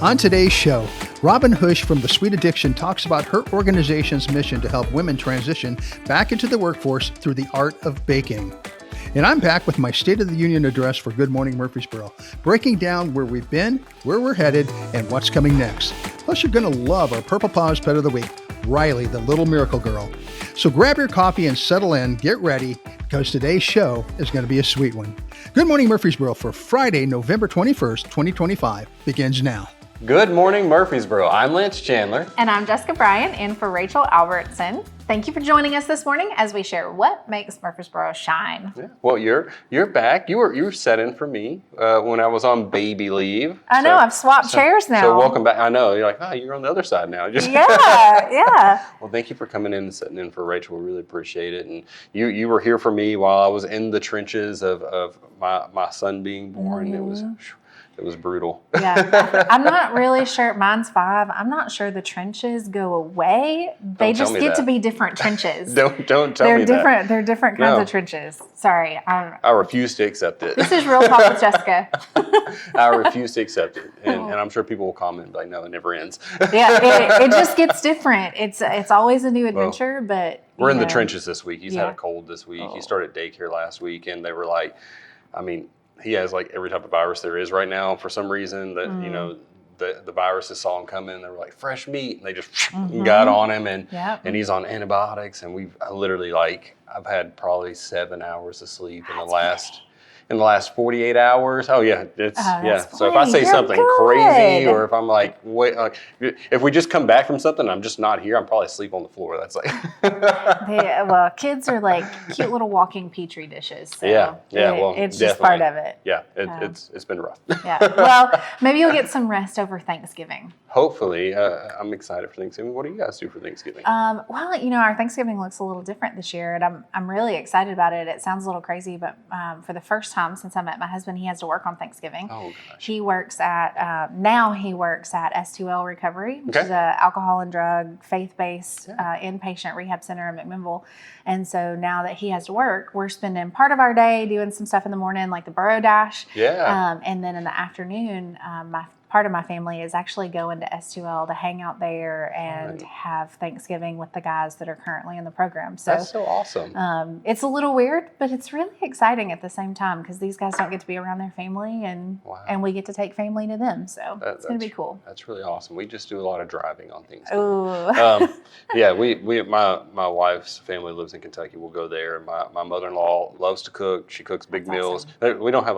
On today's show, Robin Housch from The Sweet Addiction talks about her organization's mission to help women transition back into the workforce through the art of baking. And I'm back with my State of the Union address for Good Morning Murfreesboro, breaking down where we've been, where we're headed, and what's coming next. Plus, you're going to love our Purple Paws Pet of the Week, Reilly, the little miracle girl. So grab your coffee and settle in, get ready, because today's show is going to be a sweet one. Good Morning Murfreesboro for Friday, November 21st, 2025 begins now. Good morning, Murfreesboro. I'm Lance Chandler. And I'm Jessica Bryan, in for Rachel Albertson. Thank you for joining us this morning as we share what makes Murfreesboro shine. Yeah. Well, you're back. You were set in for me when I was on baby leave. I know, I've swapped chairs now. So welcome back. I know, you're like, oh, you're on the other side now. Yeah. Well, thank you for coming in and sitting in for Rachel. We really appreciate it. And you were here for me while I was in the trenches of my son being born. Mm-hmm. It was brutal. Yeah, I'm not really sure. Mine's 5. I'm not sure the trenches go away. They just get to be different trenches. Don't tell me that. They're different kinds of trenches. Sorry. I refuse to accept it. This is Real Talk with Jessica. I refuse to accept it. And I'm sure people will comment, like, no, it never ends. Yeah, it just gets different. It's always a new adventure, but... We're in the trenches this week. He's had a cold this week. He started daycare last week, and they were like, he has like every type of virus there is right now for some reason that, the viruses saw him coming. They were like, fresh meat. And they just got on him and he's on antibiotics. And I've had probably 7 hours of sleep in the last 48 hours. Oh yeah. So if I say something crazy or if I'm like, wait, if we just come back from something, I'm just not here, I'm probably asleep on the floor. That's like. Well, kids are like cute little walking petri dishes. So well, it's just part of it. Yeah. It's been rough. Yeah. Well, maybe you'll get some rest over Thanksgiving. Hopefully. I'm excited for Thanksgiving. What do you guys do for Thanksgiving? Well, our Thanksgiving looks a little different this year, and I'm really excited about it. It sounds a little crazy, but for the first time since I met my husband, he has to work on Thanksgiving. Oh, gosh. He works at S2L Recovery, which is an alcohol and drug faith-based inpatient rehab center in McMinnville. And so now that he has to work, we're spending part of our day doing some stuff in the morning, like the Boro Dash. Yeah. And then in the afternoon, part of my family is actually going to S2L to hang out there and have Thanksgiving with the guys that are currently in the program. So that's so awesome. It's a little weird, but it's really exciting at the same time because these guys don't get to be around their family and we get to take family to them. So it's going to be cool. That's really awesome. We just do a lot of driving on Thanksgiving. Ooh. My wife's family lives in Kentucky. We'll go there. And my mother-in-law loves to cook. She cooks big meals. Awesome. We don't have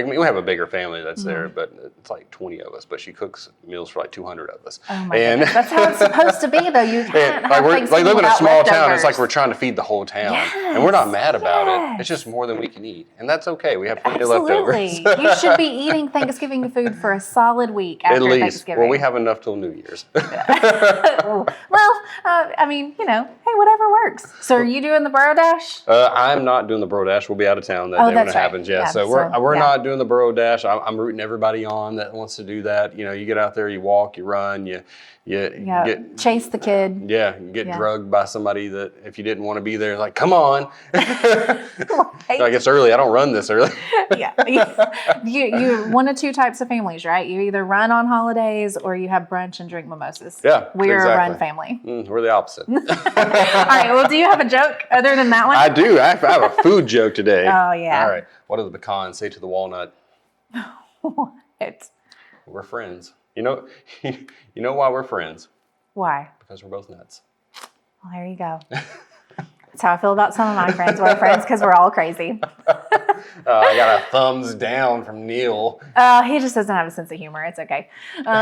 we have a bigger family that's there, but it's like 20 of us. But she cooks meals for like 200 of us. Oh my goodness. That's how it's supposed to be, though. You can't have Thanksgiving live in a small leftovers. town. It's like we're trying to feed the whole town, and we're not mad about it. It's just more than we can eat, and that's okay. We have plenty of leftovers. You should be eating Thanksgiving food for a solid week after Thanksgiving. Well, we have enough till New Year's. Hey, whatever works. So, are you doing the Boro Dash? I'm not doing the Boro Dash. We'll be out of town that day when it happens. Yeah, so we're not doing the Boro Dash. I'm rooting everybody on that wants to do that. You get out there, you walk, you run, you chase the kid. Yeah, you get drugged by somebody that if you didn't want to be there, like, come on. Like, it's early. I don't run this early. You're one of two types of families, right? You either run on holidays or you have brunch and drink mimosas. Yeah, we're a run family. We're the opposite. All right. Well, do you have a joke other than that one? I do. I have a food joke today. Oh, yeah. All right. What does the pecan say to the walnut? What? We're friends. You know why we're friends? Why? Because we're both nuts. Well, there you go. That's how I feel about some of my friends. We're friends because we're all crazy. I got a thumbs down from Neal. He just doesn't have a sense of humor. It's okay. All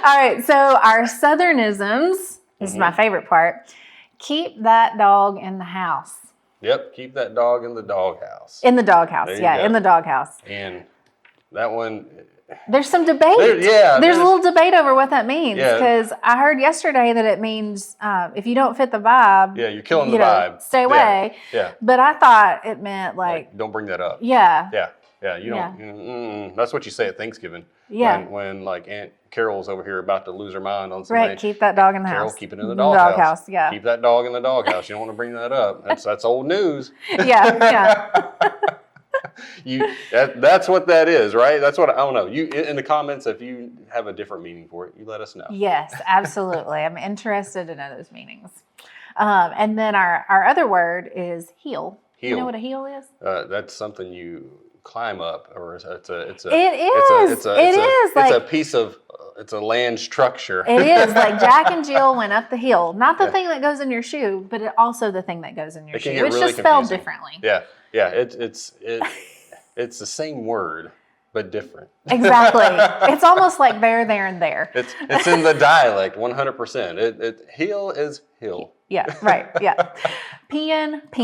right. So our Southernisms, this is my favorite part. Keep that dog in the house. Yep. Keep that dog in the doghouse. In the doghouse. Yeah. In the doghouse. And that one. There's some debate. There's a little debate over what that means because I heard yesterday that it means if you don't fit the vibe. Yeah, you're killing the vibe. Stay away. Yeah. But I thought it meant like don't bring that up. Yeah. Yeah. You don't. That's what you say at Thanksgiving. Yeah. When like Aunt Carol's over here about to lose her mind on something. Right. Keep that dog in the house. Carol, keep it in the doghouse. Yeah. Keep that dog in the doghouse. You don't want to bring that up. That's old news. Yeah. That's what that is, right? That's what I don't know. You in the comments, if you have a different meaning for it, you let us know. Yes, absolutely. I'm interested to know those meanings. And then our other word is heel. Heel. You know what a heel is? That's something you climb up, or it's a piece of it's a land structure. It is like Jack and Jill went up the hill, not the thing that goes in your shoe, but also the thing that goes in your shoe. It's really just spelled differently. Yeah. It's the same word but different. Exactly. It's almost like there, and there. It's in the dialect 100%. Heel is hill. Yeah, right. Yeah. Peeing. All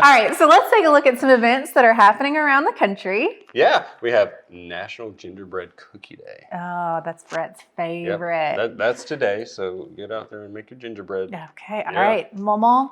right, so let's take a look at some events that are happening around the country. Yeah, we have National Gingerbread Cookie Day. Oh, that's Brett's favorite. Yep, that's today, so get out there and make your gingerbread. Okay, all right. Mama,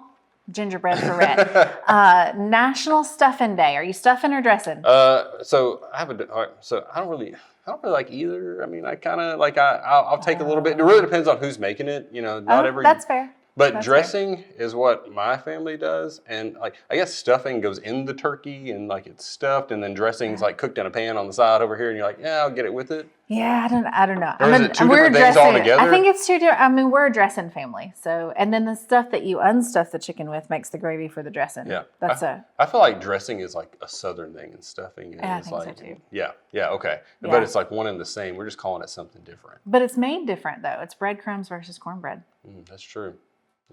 gingerbread for Rhett. National Stuffing Day. Are you stuffing or dressing? So I don't really like either. I mean, I kind of like I'll take a little bit. It really depends on who's making it. You know, That's fair. But dressing is what my family does, and like I guess stuffing goes in the turkey and like it's stuffed, and then dressing's like cooked in a pan on the side over here, and you're like, yeah, I'll get it with it. Yeah, I don't know. Or is it two different things altogether? I think it's two different. I mean, we're a dressing family, so and then the stuff that you unstuff the chicken with makes the gravy for the dressing. Yeah, I feel like dressing is like a southern thing, and stuffing is I think like so too. Yeah, okay, Yeah. But it's like one and the same. We're just calling it something different. But it's made different though. It's breadcrumbs versus cornbread. That's true.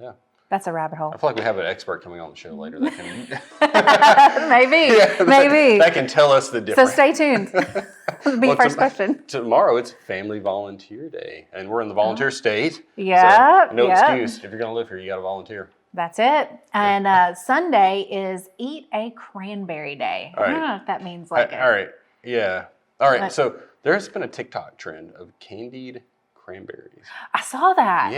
Yeah. That's a rabbit hole. I feel like we have an expert coming on the show later that can maybe that can tell us the difference. So stay tuned. First question. Tomorrow it's Family Volunteer Day, and we're in the volunteer state. Yeah. So no excuse. If you're going to live here, you got to volunteer. That's it. And Sunday is Eat a Cranberry Day. I don't know if that means like all right. Yeah. All right. So there's been a TikTok trend of candied cranberries. I saw that.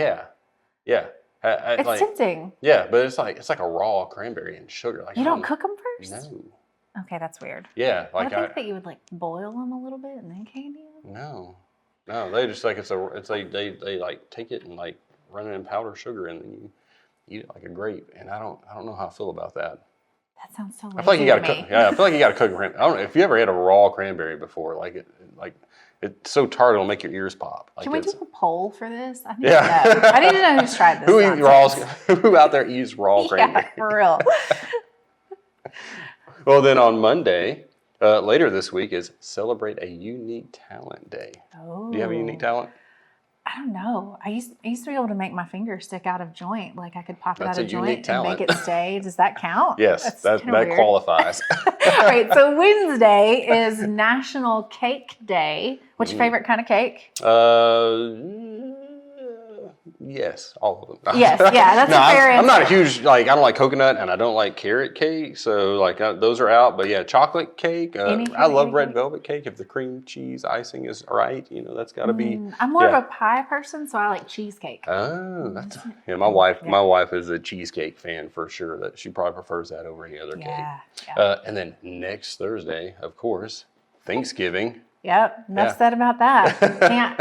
Yeah. It's tempting. Yeah, but it's like a raw cranberry and sugar. Like you don't cook them first? No. Okay, that's weird. Yeah, like I think that you would like boil them a little bit and then candy them. No, they just like they like take it and like run it in powdered sugar and then you eat it like a grape. And I don't know how I feel about that. That sounds so. I feel like you got to cook. Yeah, I feel like you got to cook. I don't know if you ever had a raw cranberry before. It's so tart it'll make your ears pop. Like Can we do a poll for this? I need to know. I need to know who's tried this. Who out there eats raw cranberry? Yeah, for real. Well, then on Monday, later this week, is Celebrate a Unique Talent Day. Oh. Do you have a unique talent? I don't know. I used to be able to make my finger stick out of joint. Like I could pop it out of joint and make it stay. Does that count? Yes, that qualifies. All right. So Wednesday is National Cake Day. What's your favorite kind of cake? Yes, all of them. Yes, yeah, that's a fair answer. I'm not a huge, I don't like coconut and I don't like carrot cake, so those are out. But yeah, chocolate cake, I love red velvet cake. If the cream cheese icing is right, that's got to be. I'm more of a pie person, so I like cheesecake. Oh, my wife is a cheesecake fan for sure. That she probably prefers that over any other cake. Yeah. And then next Thursday, of course, Thanksgiving. Yep, enough said about that.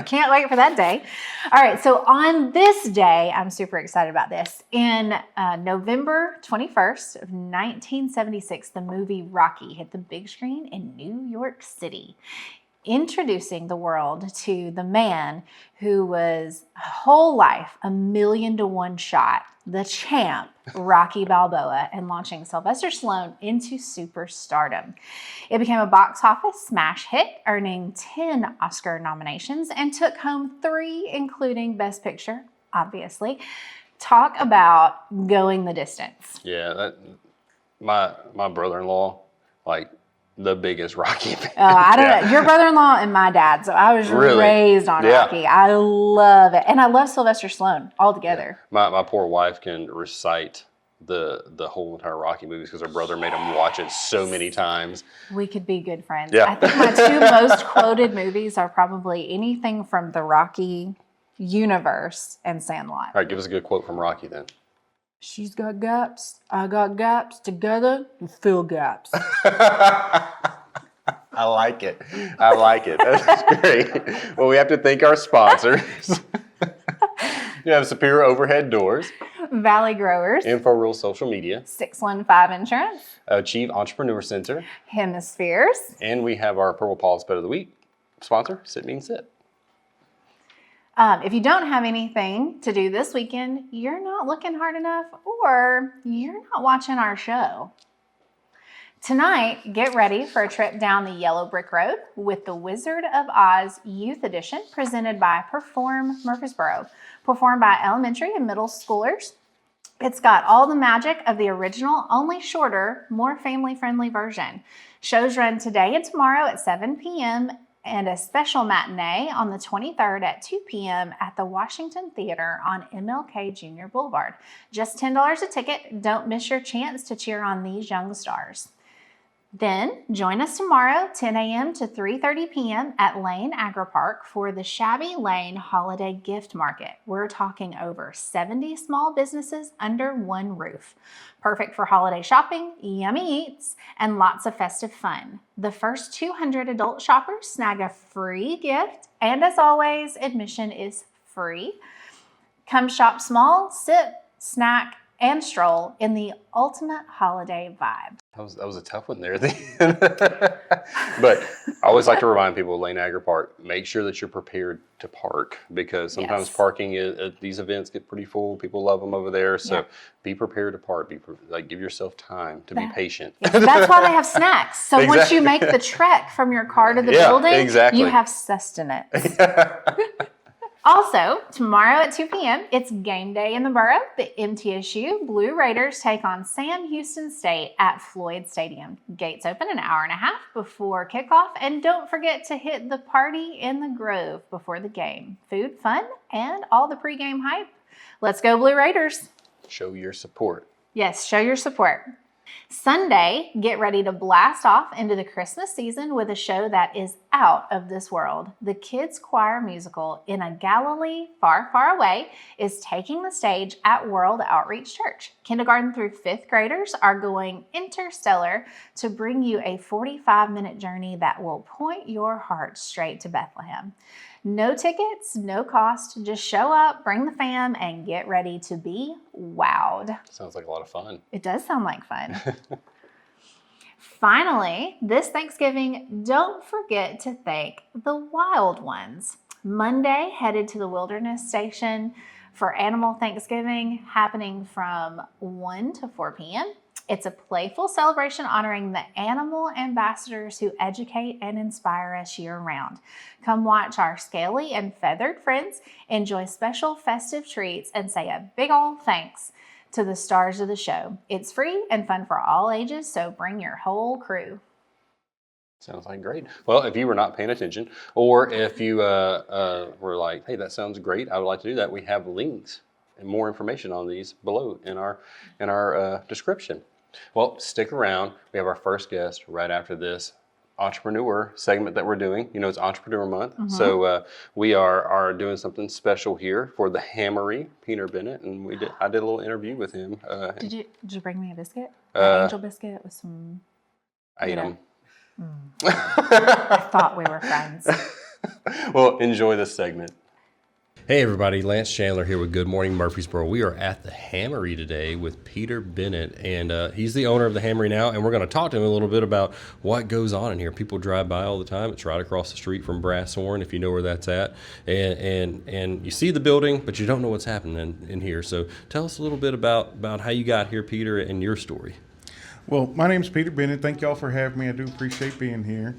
Can't wait for that day. All right, so on this day, I'm super excited about this. In November 21st of 1976, the movie Rocky hit the big screen in New York City, introducing the world to the man who was whole life a 1,000,000-to-1 shot, the champ, Rocky Balboa, and launching Sylvester Stallone into superstardom. It became a box office smash hit, earning 10 Oscar nominations and took home 3, including Best Picture, obviously. Talk about going the distance. Yeah, my brother-in-law, the biggest Rocky fan. Oh, I don't know. Your brother-in-law and my dad, so I was raised on Rocky. I love it. And I love Sylvester Stallone altogether. Yeah. My poor wife can recite the whole entire Rocky movies because her brother made him watch it so many times. We could be good friends. Yeah. I think my 2 most quoted movies are probably anything from the Rocky universe and Sandlot. All right, give us a good quote from Rocky then. She's got gaps. I got gaps. Together, we fill gaps. I like it. That's great. Well, we have to thank our sponsors. You have Superior Overhead Doors. Valley Growers, Info Real Social Media, 615 Insurance, Achieve Entrepreneur Center, Hemispheres, and we have our Purple Paws Pet of the Week sponsor, Sit Mean Sit. If you don't have anything to do this weekend, you're not looking hard enough, or you're not watching our show. Tonight, get ready for a trip down the Yellow Brick Road with the Wizard of Oz Youth Edition presented by Perform Murfreesboro, performed by elementary and middle schoolers. It's got all the magic of the original, only shorter, more family-friendly version. Shows run today and tomorrow at 7 p.m. and a special matinee on the 23rd at 2 p.m. at the Washington Theater on MLK Jr. Boulevard. Just $10 a ticket. Don't miss your chance to cheer on these young stars. Then join us tomorrow, 10 a.m. to 3:30 p.m. at Lane Agri Park for the Shabby Lane Holiday Gift Market. We're talking over 70 small businesses under one roof. Perfect for holiday shopping, yummy eats, and lots of festive fun. The first 200 adult shoppers snag a free gift, and as always, admission is free. Come shop small, sip, snack, and stroll in the ultimate holiday vibe. That was a tough one there at the end. But I always like to remind people, Lane Agri Park, make sure that you're prepared to park, because sometimes parking at these events get pretty full. People love them over there. So be prepared to park. Give yourself time to be patient. Yes, that's why they have snacks. So once you make the trek from your car to the building, you have sustenance. Also, tomorrow at 2 p.m., it's game day in the Boro. The MTSU Blue Raiders take on Sam Houston State at Floyd Stadium. Gates open an hour and a half before kickoff, and don't forget to hit the party in the Grove before the game. Food, fun, and all the pregame hype. Let's go Blue Raiders. Show your support. Yes, show your support. Sunday, get ready to blast off into the Christmas season with a show that is out of this world. The Kids Choir musical In a Galilee Far, Far Away is taking the stage at World Outreach Church. Kindergarten through 5th graders are going interstellar to bring you a 45-minute journey that will point your heart straight to Bethlehem. No tickets, no cost. Just show up, bring the fam, and get ready to be wowed. Sounds like a lot of fun. It does sound like fun. Finally, this Thanksgiving, don't forget to thank the wild ones. Monday, headed to the Wilderness Station for Animal Thanksgiving, happening from 1 to 4 p.m. It's a playful celebration honoring the animal ambassadors who educate and inspire us year-round. Come watch our scaly and feathered friends enjoy special festive treats and say a big ol' thanks to the stars of the show. It's free and fun for all ages, so bring your whole crew. Sounds like great. Well, if you were not paying attention, or if you were like, hey, that sounds great, I would like to do that, we have links and more information on these below in our description. Well, stick around. We have our first guest right after this entrepreneur segment that we're doing. You know, it's Entrepreneur Month. Mm-hmm. So we are doing something special here for the Hammery, Peter Bennett, and I did a little interview with him. Did you bring me a biscuit? An angel biscuit with some... Item. I thought we were friends. Well, enjoy this segment. Hey everybody, Lance Chandler here with Good Morning Murfreesboro. We are at the Hammery today with Peter Bennett, and he's the owner of the Hammery now, and we're going to talk to him a little bit about what goes on in here. People drive by all the time. It's right across the street from Brasshorn, if you know where that's at, and you see the building, but you don't know what's happening in here. So tell us a little bit about how you got here, Peter, and your story. Well, my name's Peter Bennett. Thank y'all for having me. I do appreciate being here.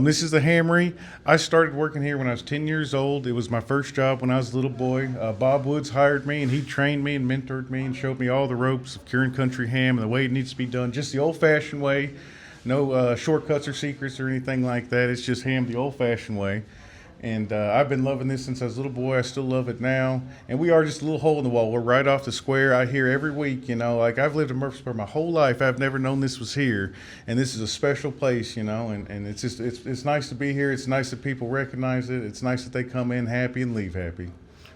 This is the Hammery. I started working here when I was 10 years old. It was my first job when I was a little boy. Bob Woods hired me, and he trained me and mentored me and showed me all the ropes of curing country ham and the way it needs to be done, just the old-fashioned way. No shortcuts or secrets or anything like that. It's just ham the old-fashioned way. And I've been loving this since I was a little boy. I still love it now. And we are just a little hole in the wall. We're right off the square. I hear every week, you know, like I've lived in Murfreesboro my whole life. I've never known this was here. And this is a special place, you know, and it's just, it's nice to be here. It's nice that people recognize it. It's nice that they come in happy and leave happy.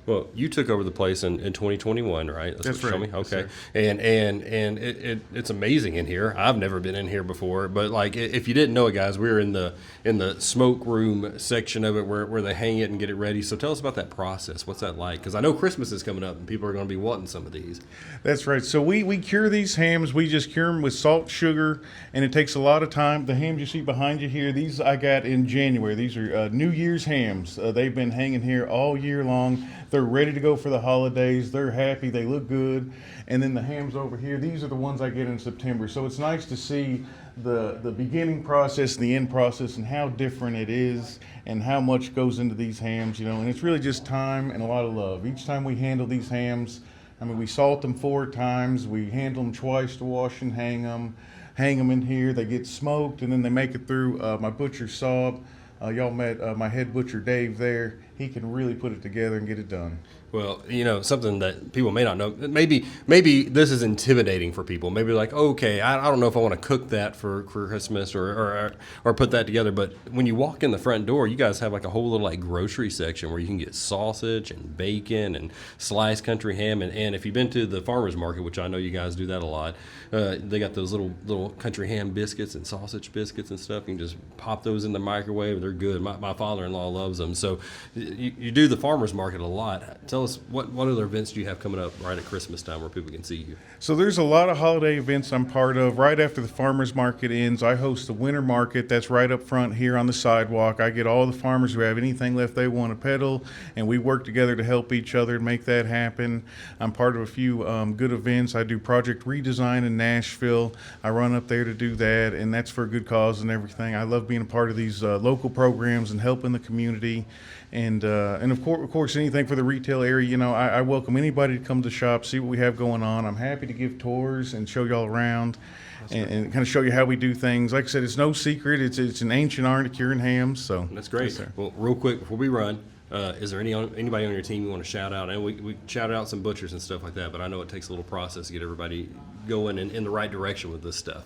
Well, you took over the place in 2021, right? That's what you right. told me? Okay. Yes, and it's amazing in here. I've never been in here before, but like if you didn't know it, guys, we're in the smoke room section of it where they hang it and get it ready. So tell us about that process. What's that like? Because I know Christmas is coming up and people are going to be wanting some of these. That's right. So we cure these hams. We just cure them with salt, sugar, and it takes a lot of time. The hams you see behind you here, these I got in January. These are New Year's hams. They've been hanging here all year long. They're ready to go for the holidays. They're happy. They look good. And then the hams over here, these are the ones I get in September. So it's nice to see the beginning process and the end process and how different it is and how much goes into these hams, and it's really just time and a lot of love. Each time we handle these hams, I mean, we salt them 4 times, we handle them twice to wash and hang them in here. They get smoked and then they make it through my butcher saw. Y'all met my head butcher Dave there. He can really put it together and get it done. Well, something that people may not know, maybe this is intimidating for people. Maybe like, okay, I don't know if I want to cook that for Christmas or put that together. But when you walk in the front door, you guys have like a whole little like grocery section where you can get sausage and bacon and sliced country ham. And if you've been to the farmer's market, which I know you guys do that a lot, they got those little country ham biscuits and sausage biscuits and stuff. You can just pop those in the microwave. They're good. My father-in-law loves them. So you do the farmer's market a lot. Tell us what other events do you have coming up right at Christmas time where people can see you? So there's a lot of holiday events I'm part of. Right after the farmers market ends, I host the winter market that's right up front here on the sidewalk. I get all the farmers who have anything left they want to peddle, and we work together to help each other and make that happen. I'm part of a few good events. I do Project Redesign in Nashville. I run up there to do that, and that's for a good cause and everything. I love being a part of these local programs and helping the community. And of course, anything for the retail area. I welcome anybody to come to the shop, see what we have going on. I'm happy to give tours and show y'all around and kind of show you how we do things. Like I said, it's no secret. It's an ancient art of curing hams. So that's great. Yes, well, real quick before we run, is there anybody on your team you want to shout out? And we shouted out some butchers and stuff like that, but I know it takes a little process to get everybody going in the right direction with this stuff.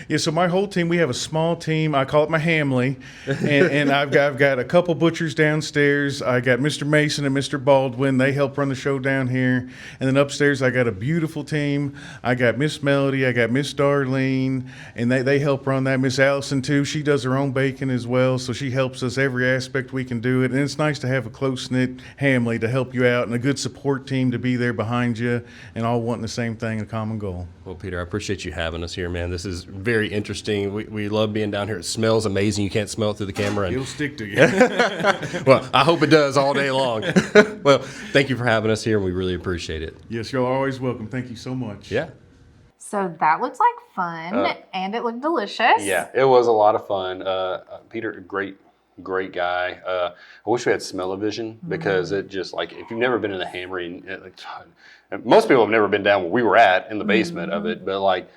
Yeah, so my whole team, we have a small team. I call it my Hamley, and I've got a couple butchers downstairs. I got Mr. Mason and Mr. Baldwin. They help run the show down here. And then upstairs, I got a beautiful team. I got Miss Melody, I got Miss Darlene, and they help run that. Miss Allison, too. She does her own bacon as well, so she helps us every aspect we can do it. And it's nice to have a close-knit Hamley to help you out and a good support team to be there behind you and all wanting the same thing, a common goal. Well, Peter, I appreciate you having us here, man. This is very interesting. We love being down here. It smells amazing. You can't smell it through the camera. It'll stick to you. Well, I hope it does all day long. Well, thank you for having us here, and we really appreciate it. Yes, you're always welcome. Thank you so much. Yeah. So that looks like fun, and it looked delicious. Yeah, it was a lot of fun. Peter, great guy. I wish we had smell-o-vision because it just, like, if you've never been in a hammery, most people have never been down where we were at in the basement of it, but like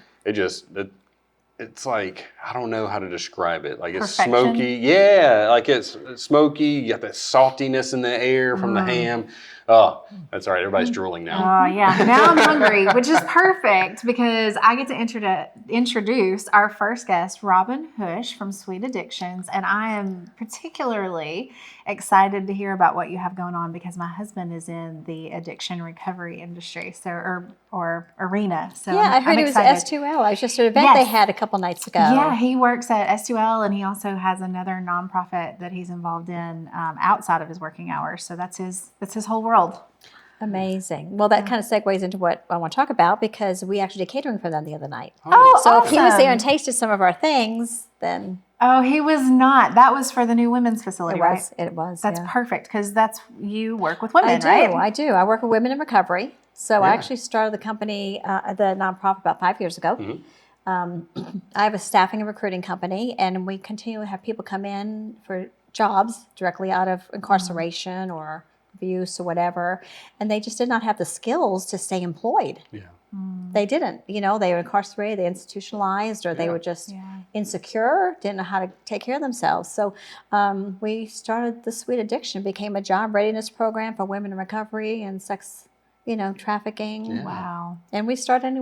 it's like, I don't know how to describe it. Like it's Perfection. smoky. Yeah, like it's smoky. You got that saltiness in the air from the ham. Oh, that's all right. Everybody's drooling now. Oh, yeah. Now I'm hungry, which is perfect because I get to introduce our first guest, Robin Housch from Sweet Addictions. And I am particularly excited to hear about what you have going on because my husband is in the addiction recovery industry or arena. So yeah, I heard I'm it was excited. S2L. I was just at an event they had a couple nights ago. Yeah, he works at S2L and he also has another nonprofit that he's involved in outside of his working hours. So that's his whole world. Amazing. Well, that kind of segues into what I want to talk about because we actually did catering for them the other night. Oh, so awesome. if he was there and tasted some of our things, then Oh, he was not. That was for the new women's facility, right? It was. That's yeah. perfect because you work with women, I do. right? I do. I work with women in recovery. So I actually started the company, the nonprofit, about 5 years ago. Mm-hmm. I have a staffing and recruiting company, and we continue to have people come in for jobs directly out of incarceration or abuse or whatever, and they just did not have the skills to stay employed. Yeah. They didn't. They were incarcerated, they institutionalized, or they were just insecure, didn't know how to take care of themselves. So we started the Sweet Addiction, became a job readiness program for women in recovery and sex, trafficking. Yeah. Wow. And we start them,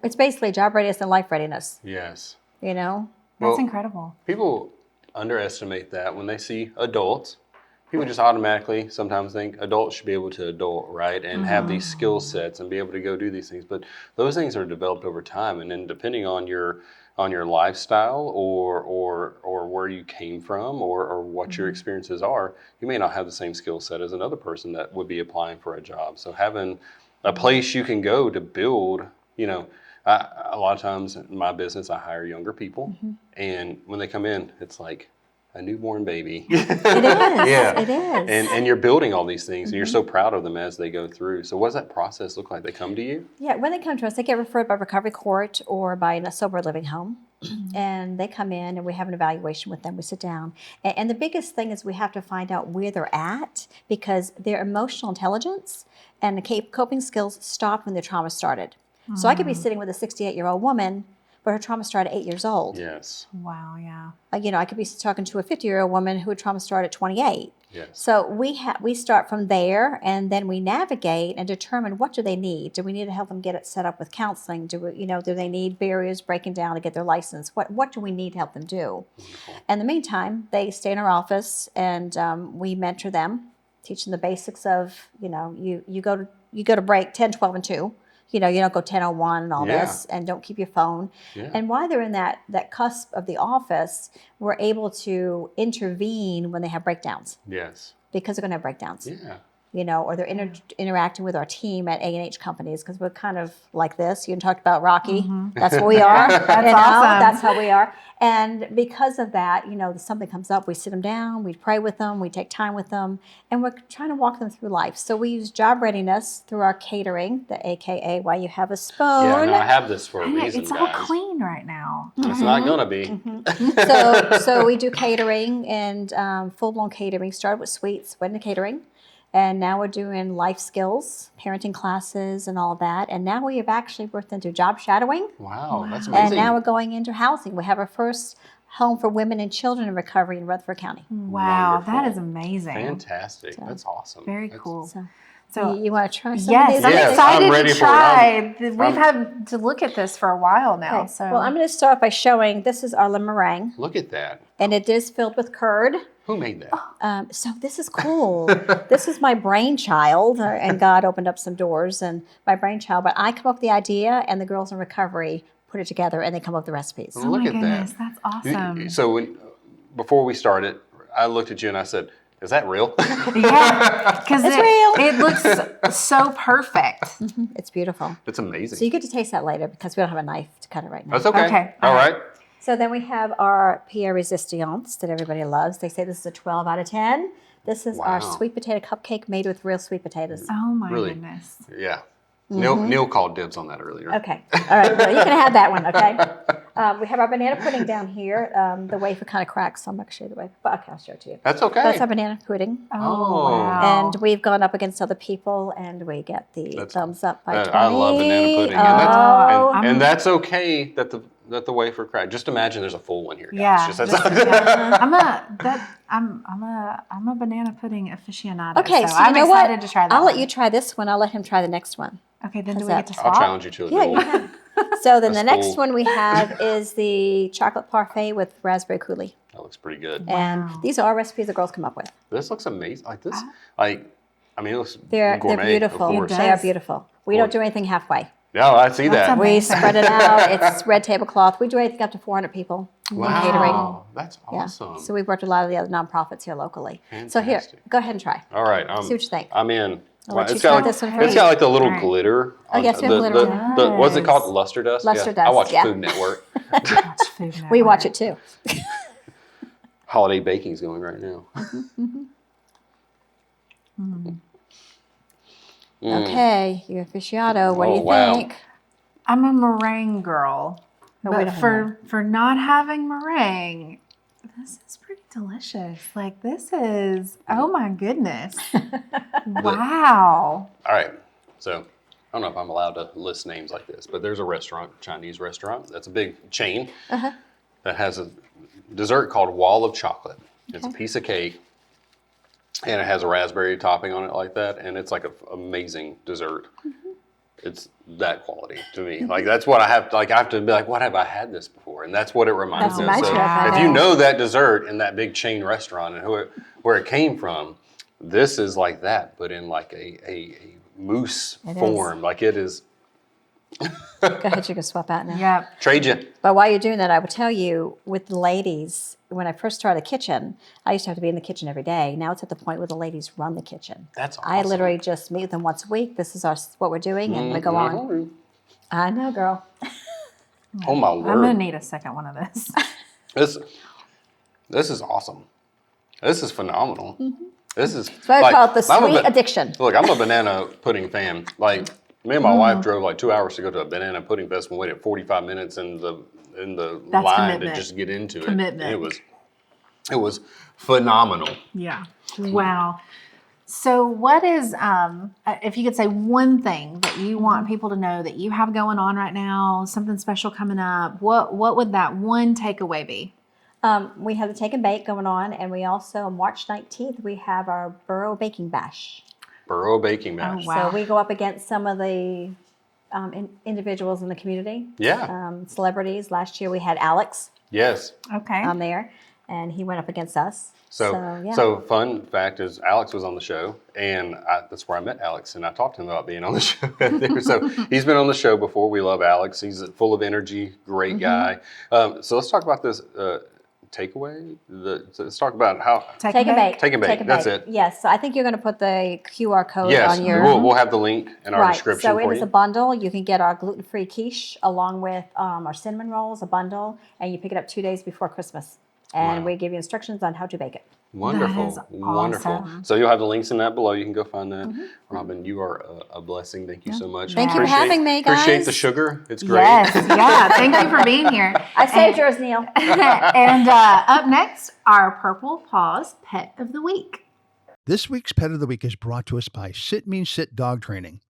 it's basically job readiness and life readiness, Yes. That's Well, incredible. People underestimate that when they see adults. people just automatically sometimes think adults should be able to adult, right? And have these skill sets and be able to go do these things. But those things are developed over time. And then depending on your lifestyle or where you came from or what your experiences are, you may not have the same skill set as another person that would be applying for a job. So having a place you can go to build, a lot of times in my business, I hire younger people. And when they come in, it's like a newborn baby. It is. Yeah. It is. And you're building all these things and you're so proud of them as they go through. So what does that process look like? They come to you? Yeah, when they come to us, they get referred by recovery court or by a sober living home. And they come in and we have an evaluation with them. We sit down. And the biggest thing is we have to find out where they're at because their emotional intelligence and the coping skills stop when their trauma started. So I could be sitting with a 68-year-old woman, but her trauma started at 8 years old. Yes. Wow, yeah. I could be talking to a 50-year-old woman who had trauma started at 28. Yes. So we start from there, and then we navigate and determine what do they need. Do we need to help them get it set up with counseling? Do they need barriers breaking down to get their license? What do we need to help them do? Wonderful. In the meantime, they stay in our office, and we mentor them, teach them the basics of you go to break 10, 12, and 2. You don't go 10:01 and all this, and don't keep your phone. Yeah. And while they're in that cusp of the office, we're able to intervene when they have breakdowns Yes. because they're going to have breakdowns. Yeah. Or they're interacting with our team at A&H companies because we're kind of like this. You talked about Rocky. That's what we are. That's awesome. That's how we are. And because of that, something comes up, we sit them down, we pray with them, we take time with them, and we're trying to walk them through life. So we use job readiness through our catering, the AKA why you have a spoon. Yeah, no, I have this for a Yeah, reason, it's all guys. clean right now. It's not going to be. So we do catering and full-blown catering. Started with sweets, went into catering. And now we're doing life skills, parenting classes, and all that. And now we have actually worked into job shadowing. Wow, that's amazing. And now we're going into housing. We have our first home for women and children in recovery in Rutherford County. Wow, Wonderful. that is amazing. Fantastic. That's awesome. Very That's- cool. So you want to try some Yes, of these? I'm Yes, excited I'm ready to for it. try. We've I'm- had to look at this for a while now. Okay. So Well, I'm going to start by showing this is our lemon meringue, Look at that. and it is filled with curd. Who made that? So this is cool. This is my brainchild, and God opened up some doors and my brainchild. But I come up with the idea, and the girls in recovery put it together, and they come up with the recipes. oh Look my at goodness, that. that's awesome. So before we started, I looked at you and I said, is that real? Yeah, because It's real. it looks so perfect. It's beautiful. It's amazing. So you get to taste that later because we don't have a knife to cut it right now. That's okay. Okay, All all right. So then we have our Pierre Resistance that everybody loves. They say this is a 12 out of 10. This is our Wow. sweet potato cupcake made with real sweet potatoes. Oh my Really? goodness. Yeah. Neil called dibs on that earlier. Okay. All right. Well, you can have that one, okay? We have our banana pudding down here. The wafer kind of cracks, so I'm not going to show you the wafer. But okay, I'll show it to you. That's okay. That's our banana pudding. Oh, Oh. wow. And we've gone up against other people, and we get the That's- thumbs up by 20. I love banana pudding. Oh, And that's okay that the wafer cracked. Just imagine there's a full one here, guys. Yeah, Just- yeah. I'm a banana pudding aficionado. okay, so you I'm know excited what? to try that. I'll let one. you try this one. I'll let him try the next one. Okay, then do How's we that? get to I'll swap? challenge you to a Yeah, duel. you can. So then the That's next cool. one we have is the chocolate parfait with raspberry coulis. That looks pretty good. And these are recipes the girls come up with. This looks amazing. Like this, it looks They're gourmet, beautiful. Of course. They are beautiful. We don't do anything halfway. No, I see that. That's We amazing. spread it out. It's red tablecloth. We do anything up to 400 people in catering. Wow, that's Yeah. awesome. So we've worked with a lot of the other nonprofits here locally. So here, Fantastic. go ahead and try. All right, See what you think. I'm in. I'll let you It's try got like this one it's first. got like the little All right. glitter. Oh, yes, we have glitter. What's it Yes. called? Luster dust. Luster I dust, watch yeah. Food Network. Watch Food We Network. watch it too. Holiday baking's going right now. Okay, you aficionado. What do Oh, you wow. think? I'm a meringue girl, Oh, we but don't have for not having meringue, this is pretty delicious. Like this is, oh my goodness, wow. All right, so I don't know if I'm allowed to list names like this, but there's a restaurant, Chinese restaurant, that's a big chain that has a dessert called Wall of Chocolate. It's a piece of cake, and it has a raspberry topping on it like that, and it's like an amazing dessert. It's that quality to me. Like that's what I have. Like I have to be like, what have I had this before? And that's what it reminds That's me of. reminds So you of that. if you know that dessert in that big chain restaurant and where it came from, This is like that, but in like a mousse form. Like it is. Go ahead, you can swap out now. Yeah. Trade you. But while you're doing that, I would tell you with the ladies, when I first started the kitchen, I used to have to be in the kitchen every day. Now it's at the point where the ladies run the kitchen. That's I awesome. literally just meet with them once a week. This is what we're doing, and we go on. I know, girl. Oh my word! I'm gonna need a second one of this. This is awesome. This is phenomenal. This is. So I like, call it the I'm a sweet addiction. Look, I'm a banana pudding fan. Like me and my wife drove like 2 hours to go to a banana pudding festival. Waited 45 minutes in the That's line commitment. to just get into it. Commitment. It was phenomenal. Yeah. Wow. So what is, if you could say one thing that you want people to know that you have going on right now, something special coming up, what would that one takeaway be? We have the Take and Bake going on, and we also, March 19th, we have our Boro Baking Bash. Boro Baking Bash. Oh, wow. So we go up against some of the individuals in the community. Yeah. Celebrities. Last year we had Alex Yes. Okay. there, and he went up against us. So fun fact is Alex was on the show, and that's where I met Alex, and I talked to him about being on the show there. So he's been on the show before. We love Alex. He's full of energy, great guy. So let's talk about this takeaway. Let's talk about how Take and Bake. Take and Bake. That's it. Yes. So I think you're going to put the QR code Yes, on your. we'll have the link in our Right. description So it for is you. a bundle. You can get our gluten-free quiche along with our cinnamon rolls, a bundle, and you pick it up 2 days before Christmas. And we give you instructions on how to bake it. Wonderful, That is wonderful. awesome. So you'll have the links in that below. You can go find that. Robin, you are a blessing. Thank you so much. Thank you for having me, Appreciate guys. the sugar. It's great. Yes. Yeah. Thank you for being here. I saved yours, Neal. And up next, our Purple Paws Pet of the Week. This week's Pet of the Week is brought to us by Sit Means Sit Dog Training.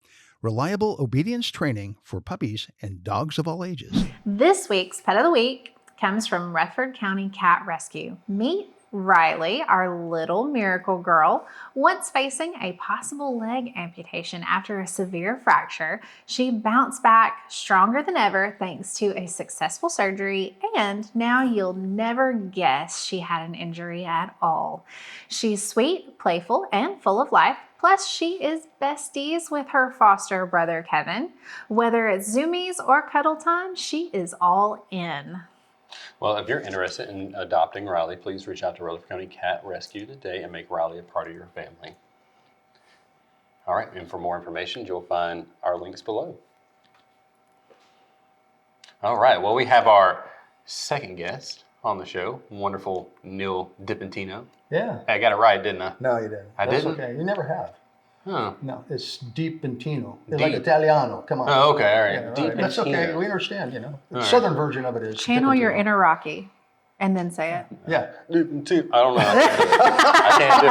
Reliable obedience training for puppies and dogs of all ages. This week's Pet of the Week comes from Rutherford County Cat Rescue. Meet Reilly, our little miracle girl. Once facing a possible leg amputation after a severe fracture, she bounced back stronger than ever thanks to a successful surgery, and now you'll never guess she had an injury at all. She's sweet, playful, and full of life. Plus, she is besties with her foster brother, Kevin. Whether it's zoomies or cuddle time, she is all in. Well, if you're interested in adopting Reilly, please reach out to Rutherford County Cat Rescue today and make Reilly a part of your family. All right, and for more information, you'll find our links below. All right, well, we have our second guest on the show, wonderful Neal DiPentino. Yeah. I got it right, didn't I? No, you didn't. I That's didn't? okay. You never have. Huh. No, it's DiPentino. It's like Deep. Italiano. Come on. Oh, okay, all right. Yeah, all right. That's okay. DiPentino. We understand, you know. The right. southern version of it is Channel your DiPentino. inner Rocky and then say it. Yeah. I don't know. I can't do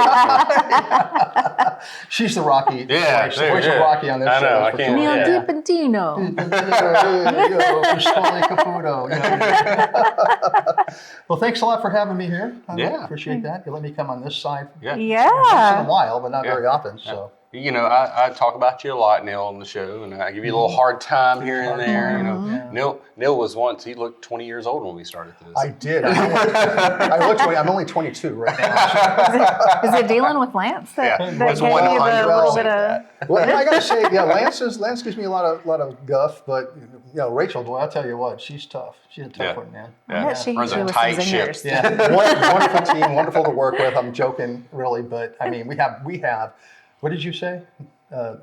it. She's the Rocky. Yeah, voice of yeah. Rocky on this I show. know, I for can't- sure. Neal Yeah. DiPentino. There you go. Pistola Caputo. You know. Well, thanks a lot for having me here. I Yeah. appreciate that. You let me come on this side Yeah. once in a Yeah. while, but not Yeah. very often. So. You know, I talk about you a lot, Neal, on the show, and I give you a little hard time here and there. You know, Yeah. Neal was once, he looked 20 years old when we started this. I did. I look 20. I'm only 22 right now. Is it dealing with Lance that, Yeah, that it's gave you the 100% little bit of... Well, I gotta say, yeah, Lance gives me a lot of guff, but you know, Rachel, boy, I'll tell you what, she's tough. She's a tough Yeah. one, man. Yeah. I bet she Runs hit a you with tight some ship. zingers. Yeah, wonderful team, wonderful to work with. I'm joking, really, but I mean, we have. What did you say?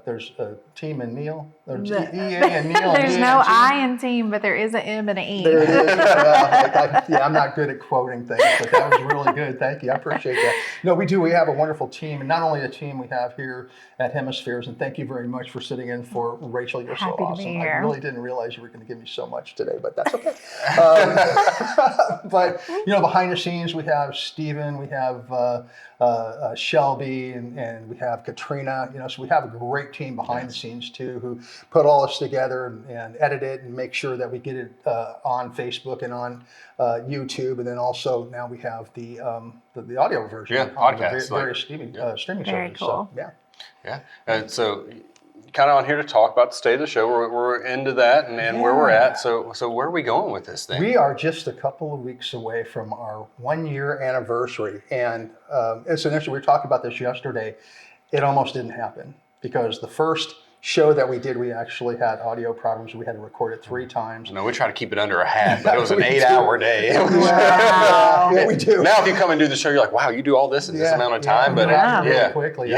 There's a team in Neal. There's EA and Neal. There's and no EA I in team, but there is an M and an E. There it is. Yeah, I'm not good at quoting things, but that was really good. Thank you. I appreciate that. No, we do. We have a wonderful team, and not only a team we have here at Hemispheres, and thank you very much for sitting in for Rachel. You're Happy so to awesome. be I here. really didn't realize you were going to give me so much today, but that's okay. But you know, behind the scenes, we have Steven, we have Shelby, and we have Katrina. You know, so we have a great team behind the scenes too, who put all this together and edit it and make sure that we get it on Facebook and on YouTube, and then also now we have the audio version Yeah, on the podcasts, various streaming Very services. cool. So, yeah. Yeah. And so kind of on here to talk about the state of the show. We're into that and where we're at. So where are we going with this thing? We are just a couple of weeks away from our 1-year anniversary. And it's an issue. We were talking about this yesterday. It almost didn't happen because the first show that we did, we actually had audio problems. We had to record it 3 times. No, we try to keep it under a hat, but it was an 8-hour day. Wow. Yeah, we do. Now, if you come and do the show, you're like, wow, you do all this in this amount of time. But really quickly.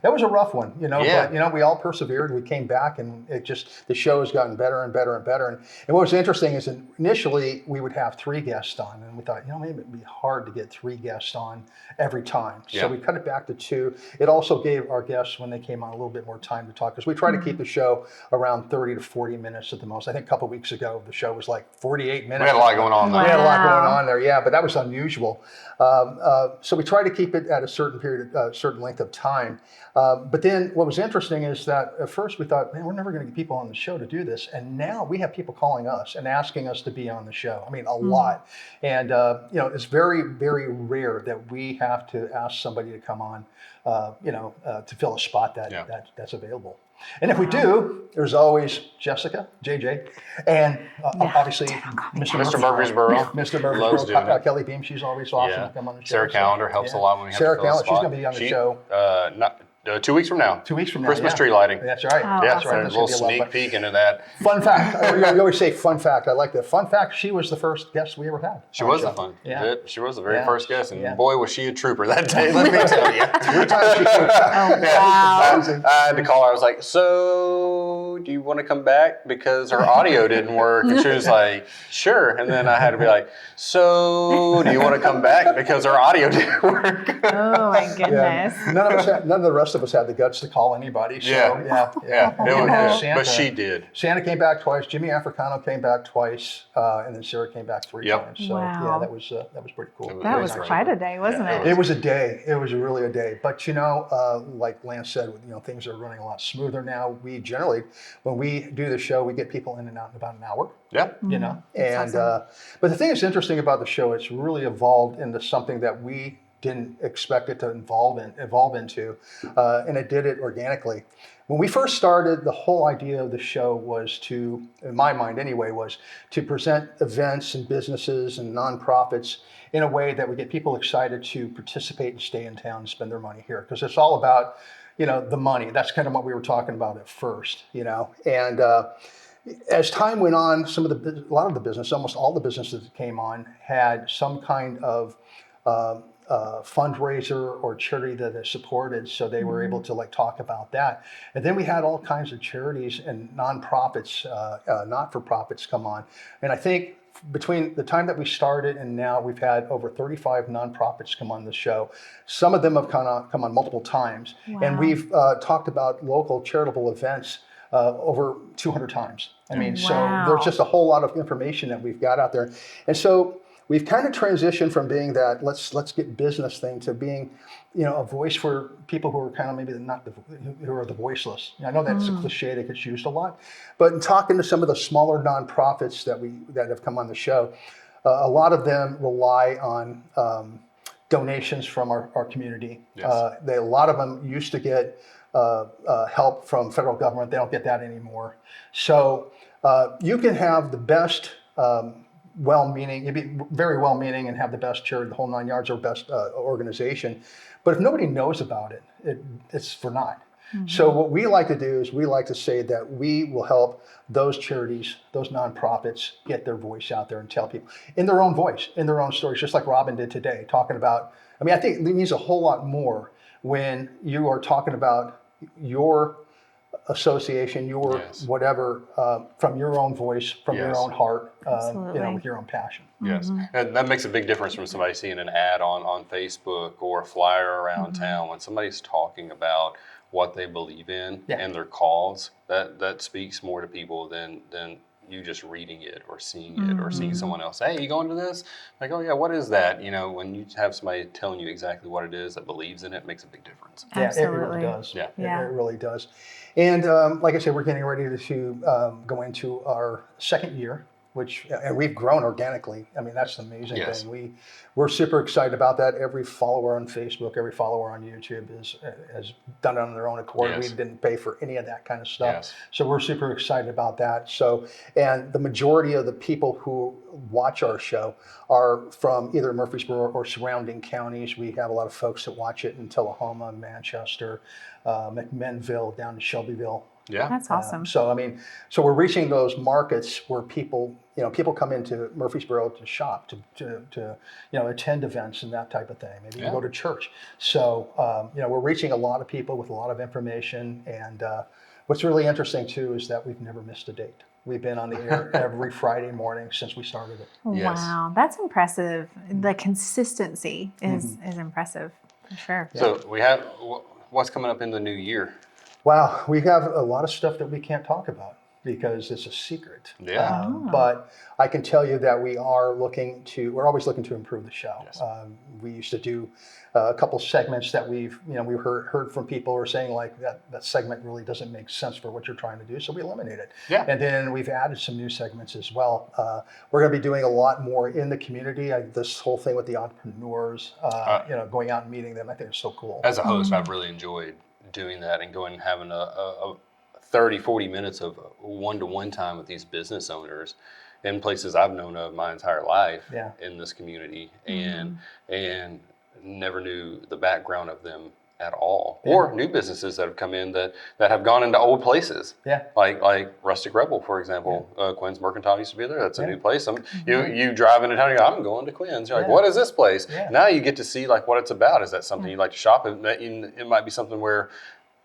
That was a rough one, but we all persevered. We came back and the show has gotten better and better and better. And what was interesting is initially we would have 3 guests on, and we thought, maybe it'd be hard to get 3 guests on every time. So we cut it back to 2. It also gave our guests, when they came on, a little bit more time to talk, because we try to keep the show around 30 to 40 minutes at the most. I think a couple of weeks ago, the show was like 48 minutes. We had a lot going on there. We had a lot going on there, but that was unusual. So we try to keep it at a certain length of time. But then what was interesting is that at first we thought, man, we're never going to get people on the show to do this. And now we have people calling us and asking us to be on the show. I mean, a lot. And, it's very, very rare that we have to ask somebody to come on, to fill a spot that's available. And if we do, there's always Jessica, JJ, and obviously Mr. Murfreesboro. Mr. Murfreesboro, Kelly Beam, she's always awesome to come on the show. Sarah Calendar helps a lot when we have Sarah to fill a spot. She's going to be on the show. 2 weeks from now. 2 weeks from now. Christmas tree lighting. That's right. That's right. A little sneak peek into that. Fun fact. You always say fun fact. I like that. Fun fact, she was the first guest we ever had. She was She was the very first guest. And boy, was she a trooper that day, let me tell you. 3 times she came. Wow. I had to call her. I was like, so do you want to come back? Because her audio didn't work. And she was like, sure. And then I had to be like, so do you want to come back? Because her audio didn't work. Oh, my goodness. None of the rest of us had the guts to call anybody. So, But she did. Santa came back twice. Jimmy Africano came back twice, and then Sarah came back 3 times. So that was pretty cool. That was quite a day, wasn't it? It was a day. It was really a day. But like Lance said, things are running a lot smoother now. We generally, when we do the show, we get people in and out in about an hour. Yeah. And awesome. But the thing that's interesting about the show, it's really evolved into something that we didn't expect it to evolve into, and it did it organically. When we first started, the whole idea of the show was to, in my mind anyway, was to present events and businesses and nonprofits in a way that would get people excited to participate and stay in town and spend their money here. Because it's all about, the money. That's kind of what we were talking about at first, And as time went on, a lot of the business, almost all the businesses that came on, had some kind of fundraiser or charity that it supported, so they were able to talk about that. And then we had all kinds of charities and nonprofits, not-for-profits come on. And I think between the time that we started and now, we've had over 35 nonprofits come on the show. Some of them have come on multiple times. Wow. And we've talked about local charitable events over 200 times. I mean, so there's just a whole lot of information that we've got out there. And so we've kind of transitioned from being that let's get business thing to being, a voice for people who are kind of maybe who are the voiceless. I know that's a cliche that gets used a lot, but in talking to some of the smaller nonprofits that have come on the show, a lot of them rely on donations from our community. Yes. A lot of them used to get help from federal government. They don't get that anymore. So you can have the best well-meaning, you'd be very well-meaning and have the best charity, the whole 9 yards, or best organization. But if nobody knows about it, it's for naught. Mm-hmm. So what we like to do is we like to say that we will help those charities, those nonprofits, get their voice out there and tell people in their own voice, in their own stories, just like Robin did today, talking about, I think it means a whole lot more when you are talking about your association, your whatever, from your own voice, from your own heart, with your own passion. Yes, and that makes a big difference from somebody seeing an ad on Facebook or a flyer around town. When somebody's talking about what they believe in and their cause, that speaks more to people than you just reading it or seeing it or seeing someone else, hey, you going to this? Like, oh yeah, what is that? When you have somebody telling you exactly what it is that believes in it, it makes a big difference. Yeah, it really does. Yeah. It really does. And like I said, we're getting ready to go into our second year and we've grown organically. I mean, that's the amazing Yes. thing. We're super excited about that. Every follower on Facebook, every follower on YouTube has done it on their own accord. Yes. We didn't pay for any of that kind of stuff. Yes. So we're super excited about that. So, and the majority of the people who watch our show are from either Murfreesboro or surrounding counties. We have a lot of folks that watch it in Tullahoma, Manchester, McMinnville, down to Shelbyville. Yeah. That's awesome. So we're reaching those markets where people come into Murfreesboro to shop, to attend events and that type of thing. Maybe Yeah. go to church. So we're reaching a lot of people with a lot of information. And what's really interesting too is that we've never missed a date. We've been on the air every Friday morning since we started it. Yes. Wow, that's impressive. The consistency is impressive for sure. So we have what's coming up in the new year. Wow, we have a lot of stuff that we can't talk about because it's a secret. Yeah. But I can tell you that we're always looking to improve the show. Yes. We used to do a couple segments that we heard from people who are saying like that segment really doesn't make sense for what you're trying to do, so we eliminate it. Yeah. And then we've added some new segments as well. We're going to be doing a lot more in the community. This whole thing with the entrepreneurs, going out and meeting them, I think is so cool. As a host, I've really enjoyed doing that and going and having a 30, 40 minutes of one-to-one time with these business owners in places I've known of my entire life in this community and never knew the background of them at all. Yeah. Or new businesses that have come in that have gone into old places. Yeah. Like Rustic Rebel, for example. Quinn's Mercantile used to be there. That's a Yeah. new place. You drive into town and you go, I'm going to Quinn's. You're like, Yeah. what is this place? Yeah. Now you get to see like what it's about. Is that something you like to shop in? It might be something where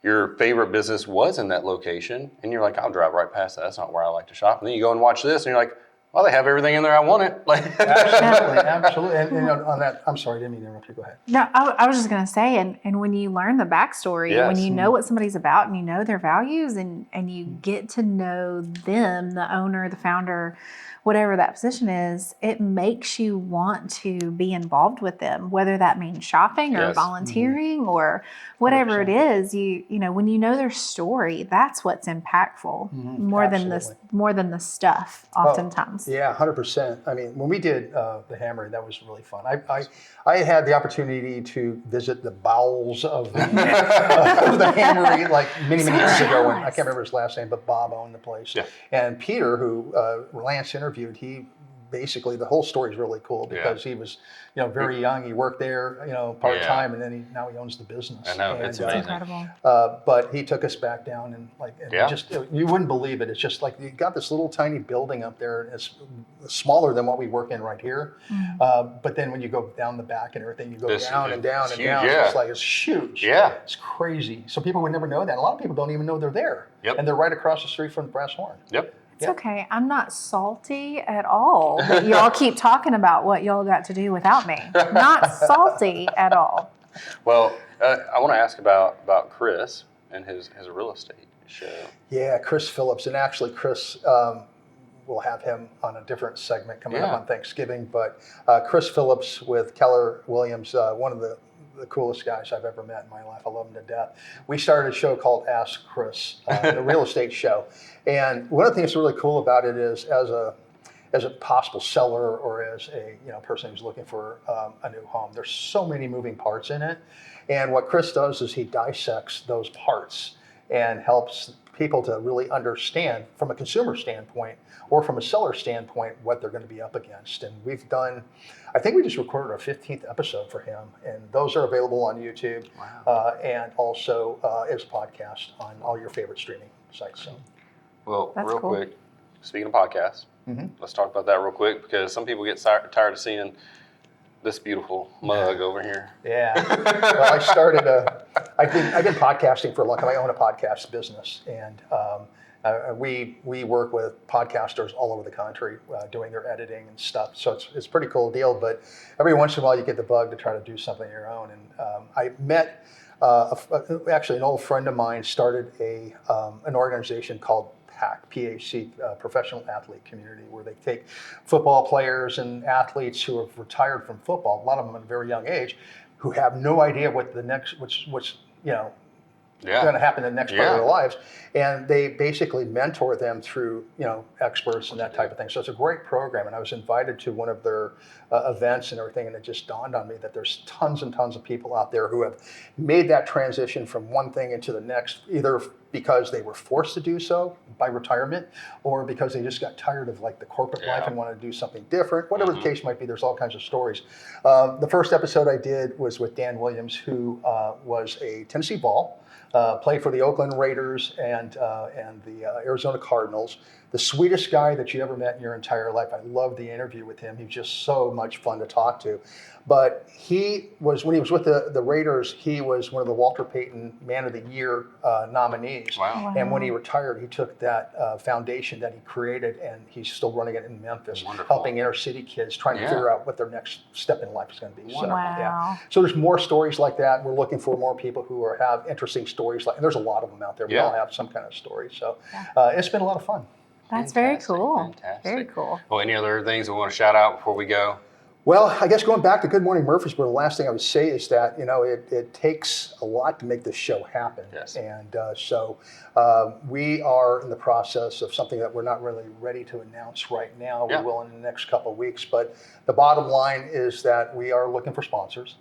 your favorite business was in that location and you're like, I'll drive right past that. That's not where I like to shop. And then you go and watch this and you're like, well, they have everything in there. I want it. Like Absolutely. And on that, I'm sorry, I didn't mean to interrupt you. Go ahead. No, I was just going to say, and when you learn the backstory, Yes. when you know what somebody's about and you know their values and you get to know them, the owner, the founder, whatever that position is, it makes you want to be involved with them, whether that means shopping or Yes. volunteering or whatever 100%. it is. You know, when you know their story, that's what's impactful more than the stuff oftentimes. Yeah, 100%. I mean, when we did the Hammer, that was really fun. I had the opportunity to visit the bowels of the, of the Hammery like many years ago. And I can't remember his last name, but Bob owned the place. Yeah. And Peter, who Lance interviewed, he basically, the whole story is really cool because he was, very young. He worked there, part time, and then now he owns the business. I know, it's amazing. Incredible. But he took us back down and just, you wouldn't believe it. It's just like you got this little tiny building up there. And it's smaller than what we work in right here. But then when you go down the back and everything, you go down and down and huge, down. yeah. It's huge. Yeah. It's crazy. So people would never know that. A lot of people don't even know they're there. Yep. And they're right across the street from Brass Horn. Yep. It's okay. I'm not salty at all that y'all keep talking about what y'all got to do without me. Not salty at all. Well, I want to ask about Chris and his real estate show. Yeah, Chris Phillips. And actually, Chris, we'll have him on a different segment coming up on Thanksgiving. But Chris Phillips with Keller Williams, one of the coolest guys I've ever met in my life. I love him to death. We started a show called Ask Chris, the real estate show. And one of the things that's really cool about it is as a possible seller or as a person who's looking for a new home, there's so many moving parts in it. And what Chris does is he dissects those parts and helps people to really understand from a consumer standpoint or from a seller standpoint what they're going to be up against. And we've done, I think we just recorded our 15th episode for him, and those are available on YouTube. Wow. And also as a podcast on all your favorite streaming sites. So. Well, That's real cool. quick, speaking of podcasts, let's talk about that real quick because some people get tired of seeing this beautiful mug over here. Yeah. Well, I started I've been podcasting for a long time. I own a podcast business, and we work with podcasters all over the country doing their editing and stuff. So it's a pretty cool deal. But every once in a while, you get the bug to try to do something of your own. And I met actually an old friend of mine started an organization called PAC, Professional Athlete Community, where they take football players and athletes who have retired from football, a lot of them at a very young age, who have no idea what the next, what's going to happen in the next part of their lives. And they basically mentor them through, experts and that type of thing. So it's a great program. And I was invited to one of their events and everything. And it just dawned on me that there's tons and tons of people out there who have made that transition from one thing into the next, either because they were forced to do so by retirement, or because they just got tired of like the corporate life and wanted to do something different. Whatever the case might be, there's all kinds of stories. The first episode I did was with Dan Williams, who was a Tennessee Vol. Played for the Oakland Raiders and the Arizona Cardinals. The sweetest guy that you ever met in your entire life. I loved the interview with him. He was just so much fun to talk to. But when he was with the Raiders, he was one of the Walter Payton Man of the Year nominees. Wow. And when he retired, he took that foundation that he created, and he's still running it in Memphis, Wonderful. helping inner city kids, trying to figure out what their next step in life is going to be. Wow. So there's more stories like that. We're looking for more people who have interesting stories. And there's a lot of them out there. We all have some kind of story. So it's been a lot of fun. That's Fantastic. very cool. Fantastic. Very cool. Well, any other things we want to shout out before we go? Well, I guess going back to Good Morning Murfreesboro, the last thing I would say is that, it takes a lot to make this show happen. Yes. And so we are in the process of something that we're not really ready to announce right now. We will in the next couple of weeks. But the bottom line is that we are looking for sponsors.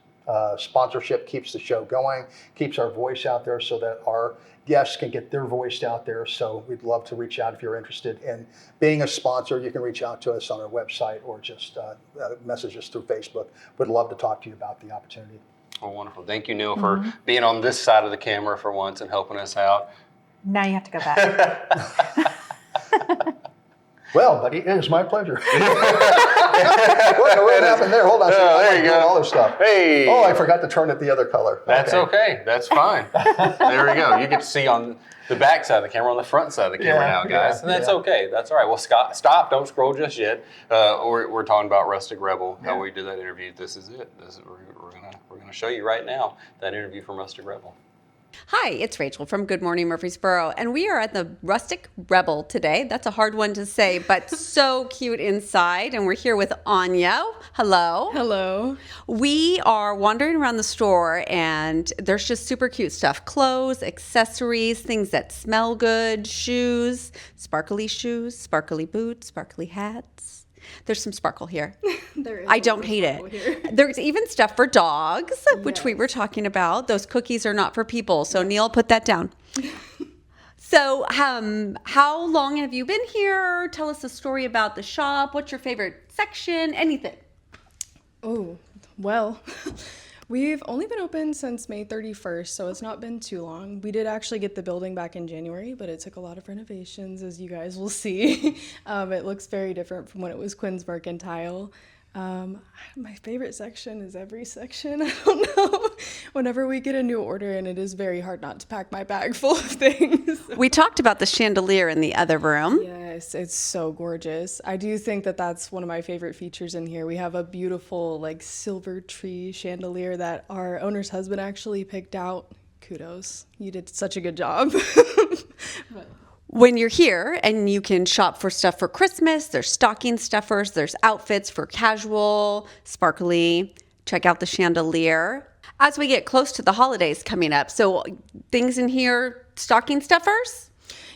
Sponsorship keeps the show going, keeps our voice out there so that our guests can get their voice out there. So we'd love to reach out if you're interested in being a sponsor. You can reach out to us on our website or just message us through Facebook. We'd love to talk to you about the opportunity. Well, wonderful. Thank you, Neal, for being on this side of the camera for once and helping us out. Now you have to go back. Well, buddy, it is my pleasure. What happened there? Hold on. There you go. All this stuff. Hey. Oh, I forgot to turn it the other color. That's okay. That's fine. There we go. You get to see on the back side of the camera, on the front side of the camera now, guys. And that's okay. That's all right. Well, stop. Don't scroll just yet. We're talking about Rustic Rebel, how we did that interview. This is it. We're gonna show you right now that interview from Rustic Rebel. Hi, it's Rachel from Good Morning Murfreesboro, and we are at the Rustic Rebel today. That's a hard one to say, but so cute inside. And we're here with Anya. Hello. Hello. We are wandering around the store, and there's just super cute stuff. Clothes, accessories, things that smell good, shoes, sparkly boots, sparkly hats. There's some sparkle here. There is I don't hate it. Here. There's even stuff for dogs, which we were talking about. Those cookies are not for people. So Neal, put that down. So how long have you been here? Tell us a story about the shop. What's your favorite section? Anything. Oh, well, we've only been open since May 31st, so it's not been too long. We did actually get the building back in January, but it took a lot of renovations, as you guys will see. It looks very different from when it was Quinn's Mercantile. My favorite section is every section. I don't know. Whenever we get a new order, and it is very hard not to pack my bag full of things. We talked about the chandelier in the other room. Yes, it's so gorgeous. I do think that that's one of my favorite features in here. We have a beautiful silver tree chandelier that our owner's husband actually picked out. Kudos. You did such a good job. When you're here and you can shop for stuff for Christmas, there's stocking stuffers, there's outfits for casual, sparkly. Check out the chandelier. As we get close to the holidays coming up, so things in here, stocking stuffers?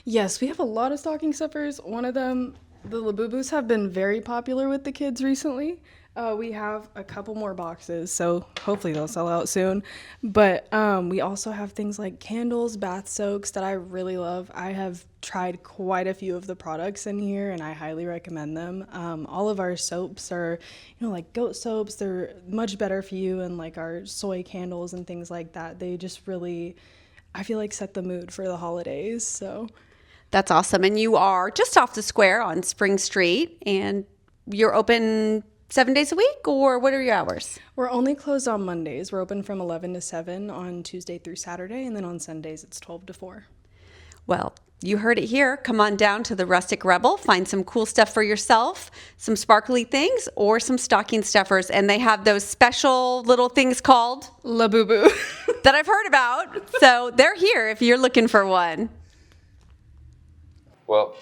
Yes, we have a lot of stocking stuffers. One of them, the Labubus, have been very popular with the kids recently. We have a couple more boxes, so hopefully they'll sell out soon. But we also have things like candles, bath soaks that I really love. I have tried quite a few of the products in here, and I highly recommend them. All of our soaps are, like goat soaps. They're much better for you, and our soy candles and things like that. They just really, I feel like, set the mood for the holidays. So That's awesome. And you are just off the square on Spring Street, and you're open 7 days a week, or what are your hours? We're only closed on Mondays. We're open from 11 to 7 on Tuesday through Saturday, and then on Sundays it's 12 to 4. Well, you heard it here. Come on down to the Rustic Rebel. Find some cool stuff for yourself, some sparkly things, or some stocking stuffers. And they have those special little things called Labubu that I've heard about. So they're here if you're looking for one. Well,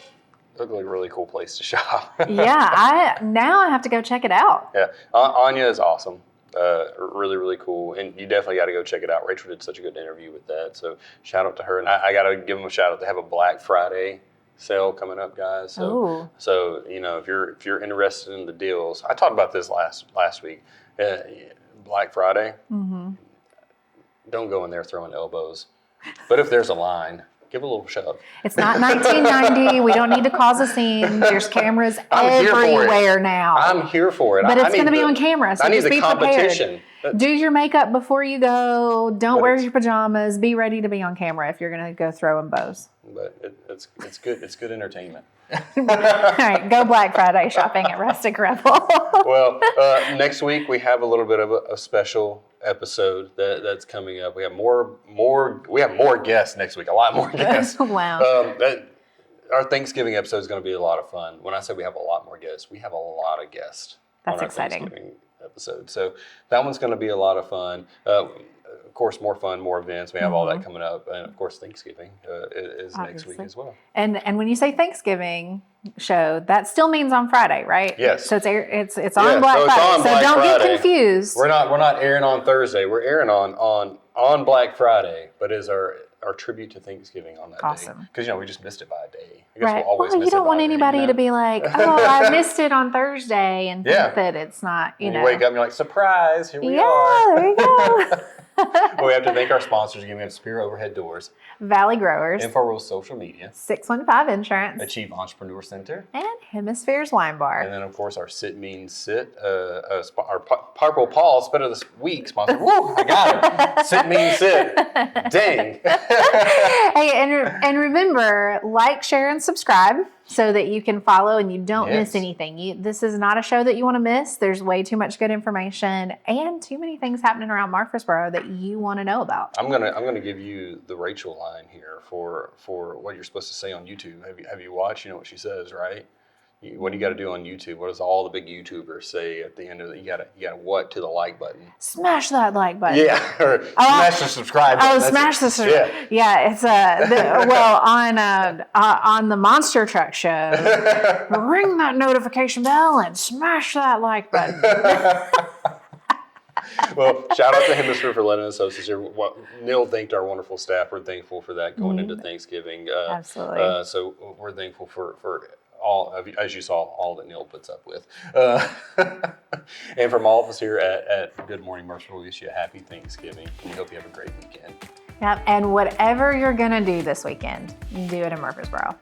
looked like a really cool place to shop. Yeah, now I have to go check it out. Yeah, Anya is awesome. Really, really cool. And you definitely got to go check it out. Rachel did such a good interview with that. So shout out to her. And I got to give them a shout out. They have a Black Friday sale coming up, guys. So you know, if you're interested in the deals, I talked about this last week. Black Friday. Mm-hmm. Don't go in there throwing elbows. But if there's a line, give a little shove. It's not 1990. We don't need to cause a scene. There's cameras everywhere now. I'm here for it. But it's going to be on camera, so I need just the be competition. prepared. Do your makeup before you go. Don't wear your pajamas. Be ready to be on camera if you're going to go throwing bows. But it's good. It's good entertainment. All right, go Black Friday shopping at Rustic Rebel. Well, next week we have a little bit of a special episode that's coming up. We have more guests next week. A lot more guests. Wow. Our Thanksgiving episode is going to be a lot of fun. When I say we have a lot more guests, we have a lot of guests. That's on our exciting. Thanksgiving episode. So that one's going to be a lot of fun. Of course, more fun, more events. We have all that coming up, and of course, Thanksgiving is next week as well. And when you say Thanksgiving show, that still means on Friday, right? Yes. So it's on Black Friday. So don't get confused. We're not airing on Thursday. We're airing on Black Friday, but is our tribute to Thanksgiving on that day. Because we just missed it by a day. I guess Right. we'll always miss you don't it want by a day, anybody to be like, oh, I missed it on Thursday, and think that it's not. You wake up and you're like, surprise! Here we are. Yeah, there you go. Well, we have to thank our sponsors again. We have Spear Overhead Doors, Valley Growers, InfoRules Social Media, 615 Insurance, Achieve Entrepreneur Center, and Hemisphere's Wine Bar. And then, of course, our Sit Means Sit, our Purple Paws Spit of the Week sponsor. Woo, I got it. Sit Means Sit. Dang. Hey, and remember, like, share, and subscribe so that you can follow and you don't miss anything. This is not a show that you want to miss. There's way too much good information and too many things happening around Murfreesboro that you want to know about. I'm gonna give you the Rachel line here for what you're supposed to say on YouTube. Have you watched? You know what she says, right? What do you got to do on YouTube? What does all the big YouTubers say at the end of it? You gotta what to the like button? Smash that like button. Yeah, or smash the subscribe button. Oh, smash the subscribe. Yeah, it's on the Monster Truck show. Ring that notification bell and smash that like button. Well, shout out to Hemisphere for letting us host this year. Neal thanked our wonderful staff. We're thankful for that going into Thanksgiving. Absolutely. So we're thankful for all of, as you saw, all that Neal puts up with. And from all of us here at Good Morning Murfreesboro, we wish you a happy Thanksgiving. And we hope you have a great weekend. Yep. And whatever you're going to do this weekend, do it in Murfreesboro.